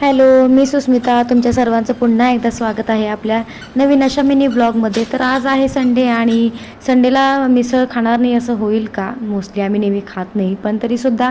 Hello, मी सुस्मिता. तुमच्या सर्वांचं पुन्हा एकदा स्वागत आहे आपल्या नवीन अशा मिनी ब्लॉगमध्ये. तर आज आहे संडे आणि संडेला मिसळ खाणार नाही असं होईल का? मोस्टली आम्ही नेहमी खात नाही, पण तरीसुद्धा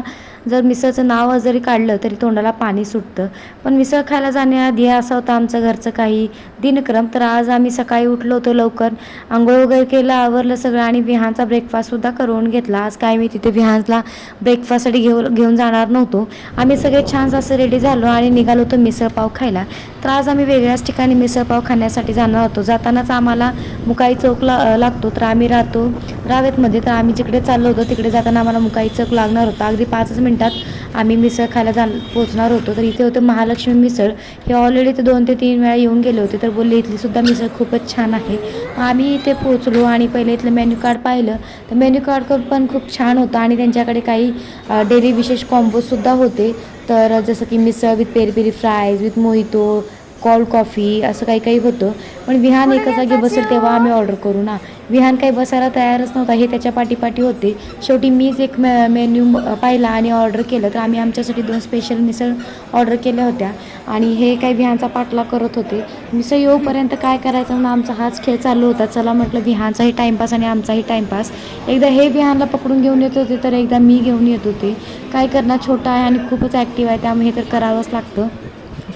जर मिसळचं नाव जरी काढलं तरी तोंडाला पाणी सुटतं. पण मिसळ खायला जाण्याआधी असा होता आमचं घरचं काही दिनक्रम. तर आज आम्ही सकाळी उठलो होतो लवकर, आंघोळ वगैरे केलं, आवरलं सगळं आणि विहानचा ब्रेकफास्टसुद्धा करून घेतला. आज काय मी तिथे विहानला ब्रेकफास्टसाठी घेऊन जाणार नव्हतो. आम्ही सगळे छान असं रेडी झालो आणि निघालो होतो मिसळपाव खायला. तर आज आम्ही वेगळ्याच ठिकाणी मिसळपाव खाण्यासाठी जाणार होतो. जातानाच आम्हाला मुकाई चौक लागतो. तर आम्ही राहतो रावेतमध्ये. तर आम्ही जिकडे चाललो होतो तिकडे जाताना आम्हाला मुकाई चौक लागणार होता. अगदी 5 मिनिटात आम्ही मिसळ खायला पोचणार होतो. तर इथे होतं महालक्ष्मी मिसळ. हे ऑलरेडी ते 2 ते 3 वेळा येऊन गेले होते. तर बोलले इथलीसुद्धा मिसळ खूपच छान आहे. आम्ही इथे पोचलो आणि पहिले इथलं मेन्यू कार्ड पाहिलं. तर मेन्यू कार्ड पण खूप छान होतं आणि त्यांच्याकडे काही डेली विशेष कॉम्बोसुद्धा होते. तर जसं की misal with peri peri fries with mojito, cold coffee असं काही काही होतं. पण विहान एका जागी बसेल तेव्हा आम्ही ऑर्डर करू ना. विहान काही बसायला तयारच नव्हता, हे त्याच्या पाठीपाठी होते. शेवटी मीच एक मेन्यू पाहिला आणि ऑर्डर केलं. तर आम्ही आमच्यासाठी 2 स्पेशल मिसळ ऑर्डर केल्या होत्या आणि हे काही विहानचा पाठलाग करत होते. मिसळ येऊपर्यंत काय करायचं म्हणून आमचा हाच खेळ चालू होता. चला म्हटलं विहानचाही टाईमपास आणि आमचाही टाईमपास. एकदा हे विहानला पकडून घेऊन येत होते तर एकदा मी घेऊन येत होते. काय करणार, छोटा आहे आणि खूपच ॲक्टिव्ह आहे, त्यामुळे हे तर करावंच लागतं.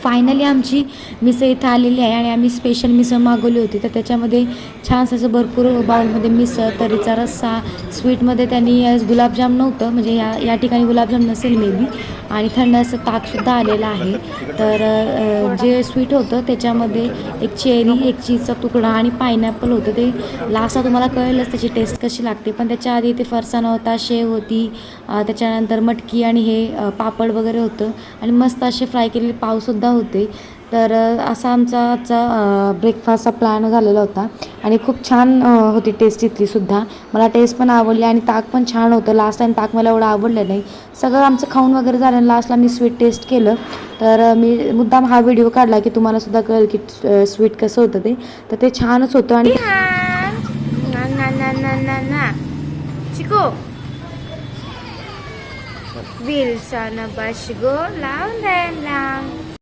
फायनली आमची मिसळ इथं आलेली आहे आणि आम्ही स्पेशल मिसळ मागवली होती. तर त्याच्यामध्ये छान असं भरपूर बाउलमध्ये मिसळ, तरीचा रस्सा, स्वीटमध्ये त्यांनी गुलाबजाम नव्हतं, म्हणजे या ठिकाणी गुलाबजाम नसेल मे बी, आणि थंड असं ताकसुद्धा आलेलं आहे. तर जे स्वीट होतं त्याच्यामध्ये एक चेरी, एक चीजचा तुकडा आणि पायनॅपल होतं. ते लास्टला तुम्हाला कळेलच त्याची टेस्ट कशी लागते. पण त्याच्या आधी ते फरसाणा होता, शेव होती, त्याच्यानंतर मटकी आणि हे पापड वगैरे होतं आणि मस्त असे फ्राय केलेले पावसुद्धा होते. तर असा आमचा आजचा ब्रेकफास्टचा प्लॅन झालेला होता आणि खूप छान होती टेस्ट इथलीसुद्धा. मला टेस्ट पण आवडली आणि ताक पण छान होतं. लास्ट टाईम ताक मला एवढं आवडलं नाही. सगळं आमचं खाऊन वगैरे झालं आणि लास्टला मी स्वीट टेस्ट केलं. तर मी मुद्दाम हा व्हिडिओ काढला की तुम्हालासुद्धा कळेल की स्वीट कसं होतं ते. तर ते छानच होतं. आणि चिको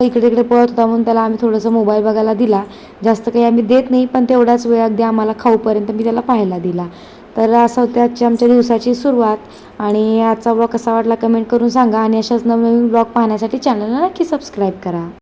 इकडे तिकडे पळत होता म्हणून त्याला आम्ही थोडंसं मोबाईल बघायला दिला. जास्त काही आम्ही देत नाही, पण तेवढाच वेळ अगदी आम्हाला खाऊपर्यंत मी त्याला पाहायला दिला. तर असं होतं आजची आमच्या दिवसाची सुरुवात. आणि आजचा ब्लॉग कसा वाटला कमेंट करून सांगा आणि अशाच नवनवीन ब्लॉग पाहण्यासाठी चॅनलला नक्की सबस्क्राईब करा.